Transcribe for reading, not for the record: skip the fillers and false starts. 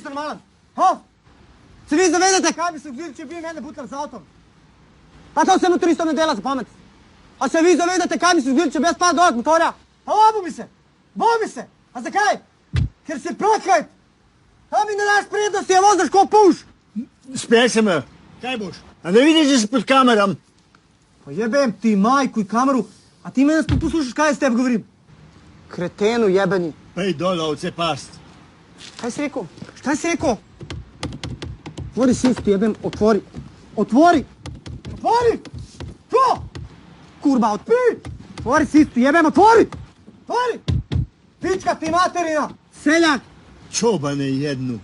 nisi normalan? Ha? Se vi zavedate kaj bi se zgodilo, če bi mene butali z avtom? Pa to se motoristov ne dela za pamet. A se vi zavedate kaj bi se zgodilo, če bi jaz padel dol od motorja? Pa obu bi se! A zakaj? Ker si proklet! A mi ne daš prednosti, a voziš ko puš! Spej se me. Kaj boš? A ne vidiš, da si pod kamerom? Pa jebem ti majku i kameru, a ti mene spod poslušaš kaj s tebi govorim? Kretenu jebeni. Pej dol, ovce past. Kaj si rekao? Šta si rekao? Otvori sistu, jebem, otvori. Otvori! To! Kurba, otvori sistu, jebem, otvori! Pička ti materina! Seljak! Čobane jednu.